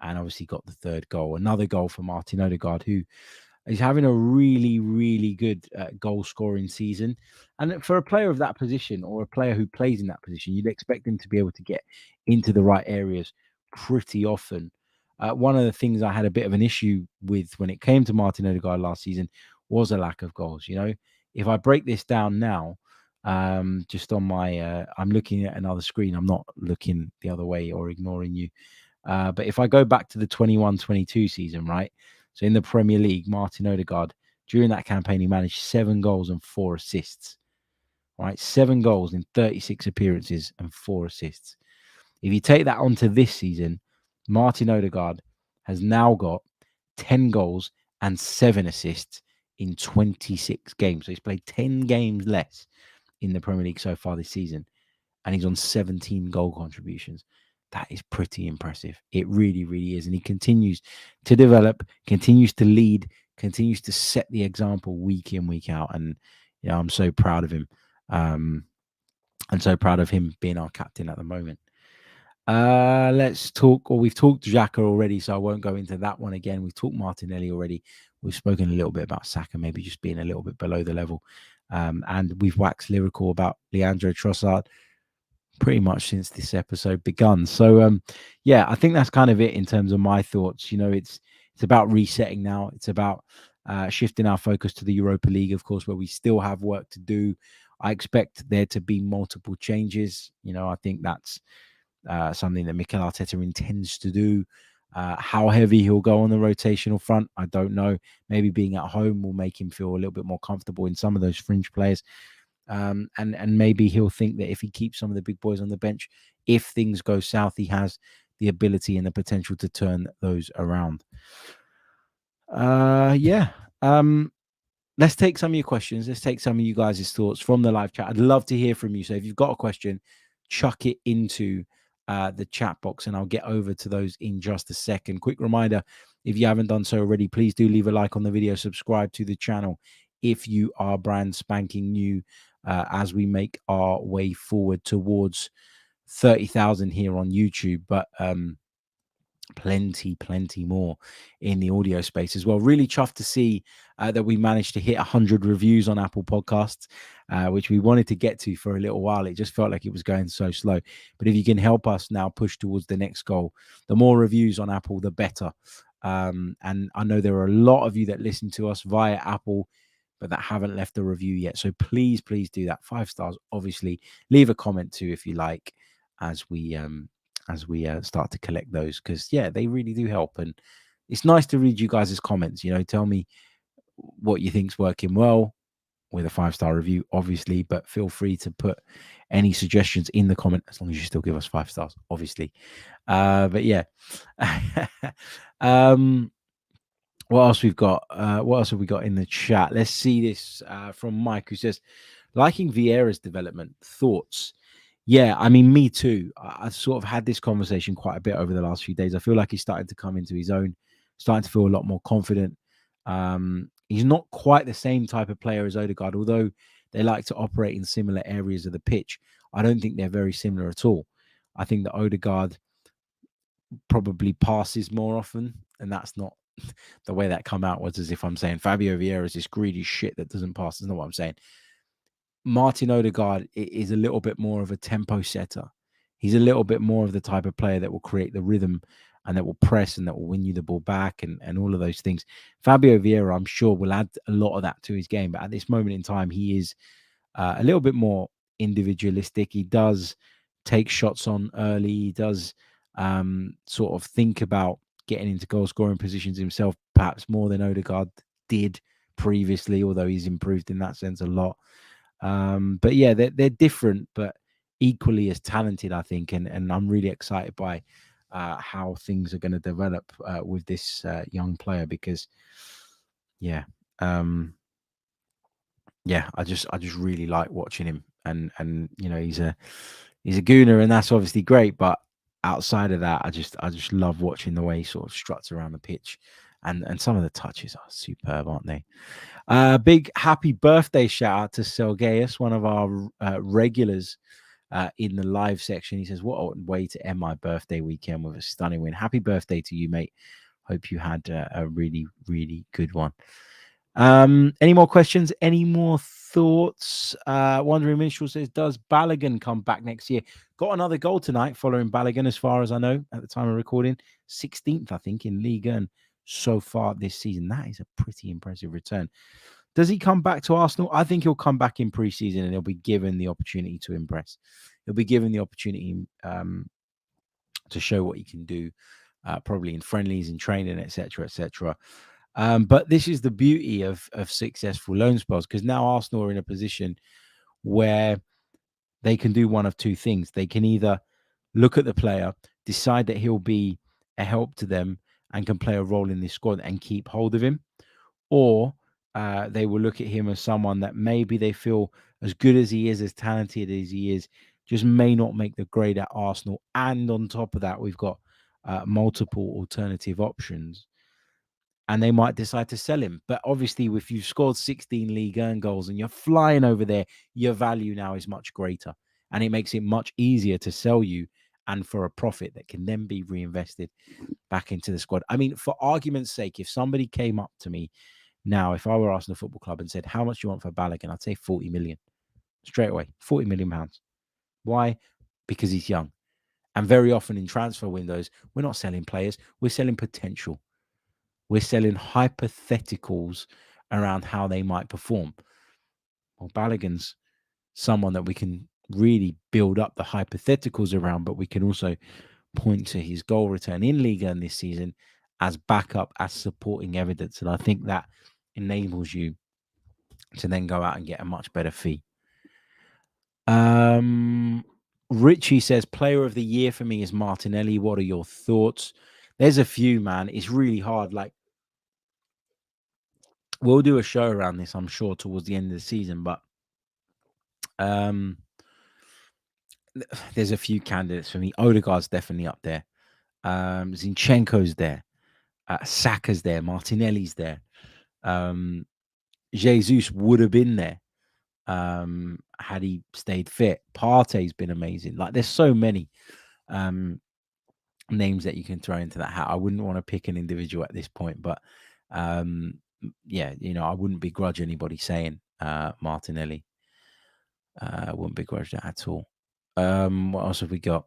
And obviously got the third goal. Another goal for Martin Odegaard, who is having a really, really good goal scoring season. And for a player of that position, or a player who plays in that position, you'd expect him to be able to get into the right areas pretty often. One of the things I had a bit of an issue with when it came to Martin Odegaard last season was a lack of goals. If I break this down now, just on my, I'm looking at another screen. I'm not looking the other way or ignoring you. But if I go back to the 21-22 season, right? So in the Premier League, Martin Odegaard, during that campaign, he managed 7 goals and 4 assists. Right? 7 goals in 36 appearances and 4 assists. If you take that onto this season, Martin Odegaard has now got 10 goals and 7 assists in 26 games. So he's played 10 games less in the Premier League so far this season. And he's on 17 goal contributions. That is pretty impressive. It really, really is. And he continues to develop, continues to lead, continues to set the example week in, week out. And, I'm so proud of him. I'm so proud of him being our captain at the moment. Let's talk, or we've talked Xhaka already, so I won't go into that one again. We've talked Martinelli already. We've spoken a little bit about Saka, maybe just being a little bit below the level. And we've waxed lyrical about Leandro Trossard pretty much since this episode begun. So I think that's kind of it in terms of my thoughts. It's about resetting now. It's about shifting our focus to the Europa League, of course, where we still have work to do. I expect there to be multiple changes. I think that's something that Mikel Arteta intends to do. How heavy he'll go on the rotational front, I don't know. Maybe being at home will make him feel a little bit more comfortable in some of those fringe players. And maybe he'll think that if he keeps some of the big boys on the bench, if things go south, he has the ability and the potential to turn those around. Let's take some of your questions. Let's take some of you guys' thoughts from the live chat. I'd love to hear from you. So if you've got a question, chuck it into the chat box and I'll get over to those in just a second. Quick reminder, if you haven't done so already, please do leave a like on the video, subscribe to the channel if you are brand spanking new, as we make our way forward towards 30,000 here on YouTube, but plenty more in the audio space as well. Really chuffed to see that we managed to hit 100 reviews on Apple Podcasts, which we wanted to get to for a little while. It just felt like it was going so slow. But if you can help us now push towards the next goal, the more reviews on Apple, the better. And I know there are a lot of you that listen to us via Apple, but that haven't left a review yet. So please do that. 5 stars, obviously. Leave a comment too if you like, as we start to collect those, because they really do help. And it's nice to read you guys' comments. Tell me what you think's working well with a 5-star review, obviously, but feel free to put any suggestions in the comment, as long as you still give us 5 stars, obviously. What else we've got? What else have we got in the chat? Let's see this from Mike, who says, liking Vieira's development, thoughts? Yeah, I mean, me too. I've sort of had this conversation quite a bit over the last few days. I feel like he's starting to come into his own, starting to feel a lot more confident. He's not quite the same type of player as Odegaard, although they like to operate in similar areas of the pitch. I don't think they're very similar at all. I think that Odegaard probably passes more often, and that's not the way that come out was as if I'm saying Fabio Vieira is this greedy shit that doesn't pass. That's not what I'm saying. Martin Odegaard is a little bit more of a tempo setter. He's a little bit more of the type of player that will create the rhythm and that will press and that will win you the ball back and all of those things. Fabio Vieira, I'm sure, will add a lot of that to his game. But at this moment in time, he is a little bit more individualistic. He does take shots on early. He does sort of think about getting into goal scoring positions himself, perhaps more than Odegaard did previously, although he's improved in that sense a lot. But yeah, they're different, but equally as talented, I think. And I'm really excited by how things are going to develop with this young player because, yeah, I just really like watching him, and he's a gooner, and that's obviously great. But outside of that, I just love watching the way he sort of struts around the pitch, and some of the touches are superb, aren't they? Big happy birthday shout out to Sergeius, one of our regulars in the live section. He says, "What a way to end my birthday weekend with a stunning win. Happy birthday to you, mate. Hope you had a really, really good one." Any more questions? Any more thoughts? Wandering Minstrel says, "Does Balogun come back next year?" Got another goal tonight following Balogun, as far as I know, at the time of recording. 16th, I think, in Liga and so far this season. That is a pretty impressive return. Does he come back to Arsenal? I think he'll come back in pre-season and he'll be given the opportunity to impress. He'll be given the opportunity to show what he can do, probably in friendlies, in training, etc., etc. But this is the beauty of successful loan spells, because now Arsenal are in a position where they can do one of two things. They can either look at the player, decide that he'll be a help to them and can play a role in this squad and keep hold of him, or they will look at him as someone that maybe they feel, as good as he is, as talented as he is, just may not make the grade at Arsenal. And on top of that, we've got multiple alternative options, and they might decide to sell him. But obviously, if you've scored 16 League Earn goals and you're flying over there, your value now is much greater, and it makes it much easier to sell you, and for a profit that can then be reinvested back into the squad. I mean, for argument's sake, if somebody came up to me now, if I were Arsenal Football Club, and said, "How much do you want for Balogun?" I'd say 40 million straight away. 40 million pounds. Why? Because he's young. And very often in transfer windows, we're not selling players, we're selling potential. We're selling hypotheticals around how they might perform. Well, Balogun's someone that we can really build up the hypotheticals around, but we can also point to his goal return in Liga this season as backup, as supporting evidence. And I think that enables you to then go out and get a much better fee. Richie says, "Player of the year for me is Martinelli. What are your thoughts?" There's a few, man. It's really hard. Like, we'll do a show around this, I'm sure, towards the end of the season, but there's a few candidates for me. Odegaard's definitely up there. Zinchenko's there. Saka's there. Martinelli's there. Jesus would have been there had he stayed fit. Partey's been amazing. Like, there's so many names that you can throw into that hat. I wouldn't want to pick an individual at this point, but yeah, I wouldn't begrudge anybody saying Martinelli. I wouldn't begrudge that at all. What else have we got?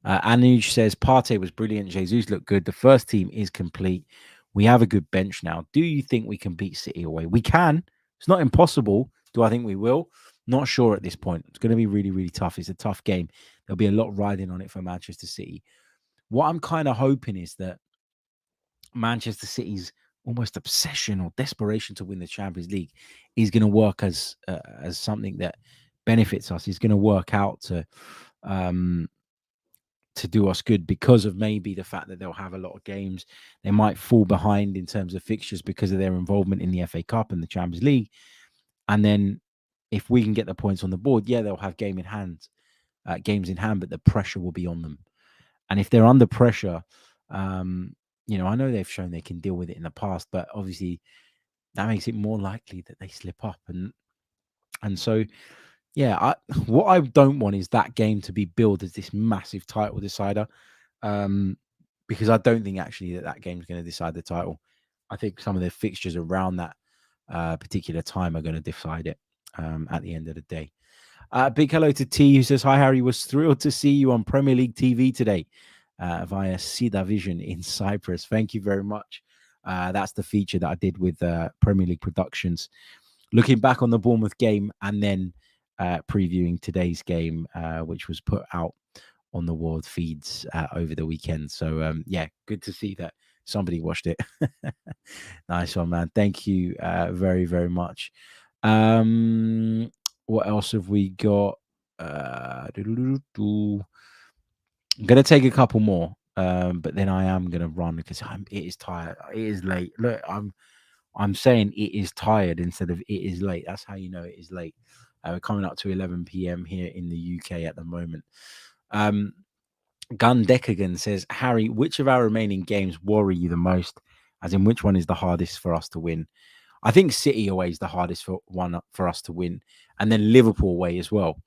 Anuj says, "Partey was brilliant. Jesus looked good. The first team is complete. We have a good bench now. Do you think we can beat City away?" We can. It's not impossible. Do I think we will? Not sure at this point. It's going to be really, really tough. It's a tough game. There'll be a lot riding on it for Manchester City. What I'm kind of hoping is that Manchester City's almost obsession or desperation to win the Champions League is going to work as something that benefits us. Is going to work out to do us good, because of maybe the fact that they'll have a lot of games. They might fall behind in terms of fixtures because of their involvement in the FA Cup and the Champions League. And then if we can get the points on the board, yeah, they'll have games in hand, but the pressure will be on them. And if they're under pressure, I know they've shown they can deal with it in the past, but obviously that makes it more likely that they slip up. And so, yeah, what I don't want is that game to be billed as this massive title decider, because I don't think actually that game is going to decide the title. I think some of the fixtures around that particular time are going to decide it at the end of the day. Big hello to T, who says, "Hi, Harry. Was thrilled to see you on Premier League TV today via Sida Vision in Cyprus." Thank you very much. That's the feature that I did with Premier League Productions, looking back on the Bournemouth game and then previewing today's game, which was put out on the world feeds over the weekend. So, yeah, good to see that somebody watched it. Nice one, man. Thank you very, very much. What else have we got? I'm going to take a couple more, but then I am going to run because it is tired. It is late. Look, I'm saying it is tired instead of it is late. That's how you know it is late. We're coming up to 11 p.m. here in the UK at the moment. Gun Deckagan says, Harry, which of our remaining games worry you the most? As in, which one is the hardest for us to win? I think City away is the hardest for us to win, and then Liverpool away as well.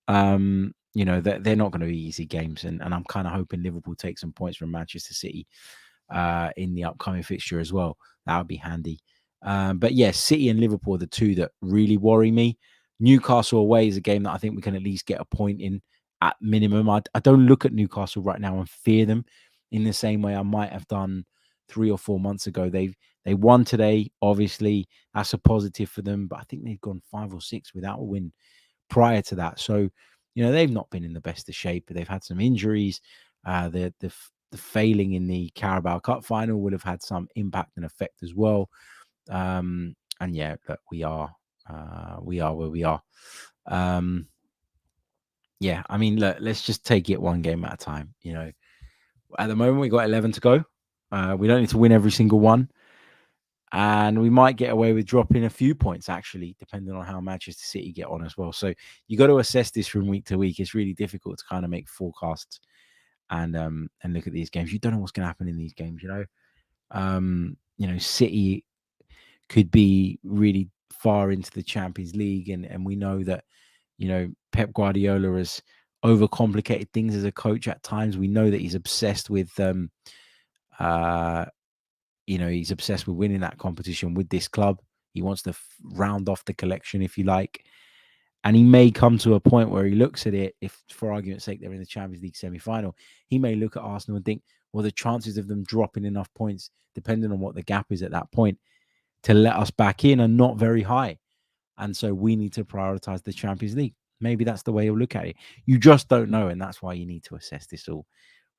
You know, they're not going to be easy games, and I'm kind of hoping Liverpool take some points from Manchester City in the upcoming fixture as well. That would be handy. But yeah, City and Liverpool are the two that really worry me. Newcastle away is a game that I think we can at least get a point in at minimum. I don't look at Newcastle right now and fear them in the same way I might have done 3 or 4 months ago. They won today, obviously. That's a positive for them, but I think they've gone 5 or 6 without a win prior to that. So, you know, they've not been in the best of shape. They've had some injuries. The failing in the Carabao Cup final would have had some impact and effect as well. And yeah, look, we are where we are. Yeah, I mean, look, let's just take it one game at a time. You know, at the moment we got 11 to go. We don't need to win every single one. And we might get away with dropping a few points, actually, depending on how Manchester City get on as well. So you got to assess this from week to week. It's really difficult to kind of make forecasts and look at these games. You don't know what's going to happen in these games, you know. City could be really far into the Champions League, and we know that, you know, Pep Guardiola has overcomplicated things as a coach at times. We know that he's obsessed with he's obsessed with winning that competition with this club. He wants to round off the collection, if you like. And he may come to a point where he looks at it, if for argument's sake they're in the Champions League semi-final, he may look at Arsenal and think, well, the chances of them dropping enough points, depending on what the gap is at that point, to let us back in are not very high. And so we need to prioritize the Champions League. Maybe that's the way he'll look at it. You just don't know. And that's why you need to assess this all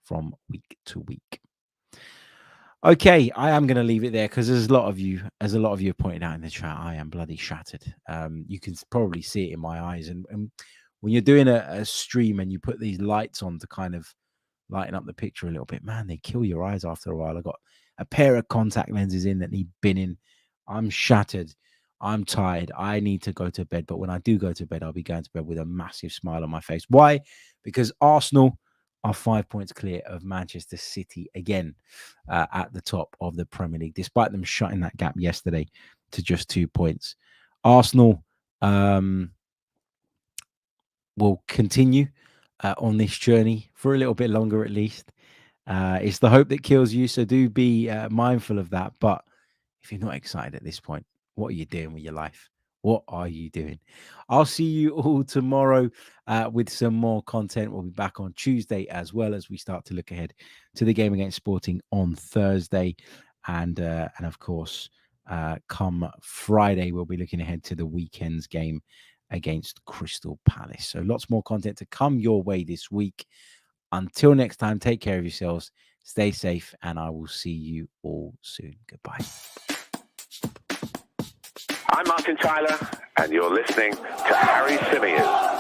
from week to week. Okay, I am going to leave it there because as a lot of you have pointed out in the chat, I am bloody shattered. You can probably see it in my eyes. And when you're doing a stream and you put these lights on to kind of lighten up the picture a little bit, man, they kill your eyes after a while. I got a pair of contact lenses in that need binning. I'm shattered. I'm tired. I need to go to bed. But when I do go to bed, I'll be going to bed with a massive smile on my face. Why? Because Arsenal are 5 points clear of Manchester City again at the top of the Premier League, despite them shutting that gap yesterday to just 2 points. Arsenal will continue on this journey for a little bit longer at least. It's the hope that kills you, so do be mindful of that. But if you're not excited at this point, what are you doing with your life? What are you doing? I'll see you all tomorrow with some more content. We'll be back on Tuesday as well as we start to look ahead to the game against Sporting on Thursday. And of course, come Friday, we'll be looking ahead to the weekend's game against Crystal Palace. So lots more content to come your way this week. Until next time, take care of yourselves, stay safe, and I will see you all soon. Goodbye. I'm Martin Tyler, and you're listening to Harry Symeou.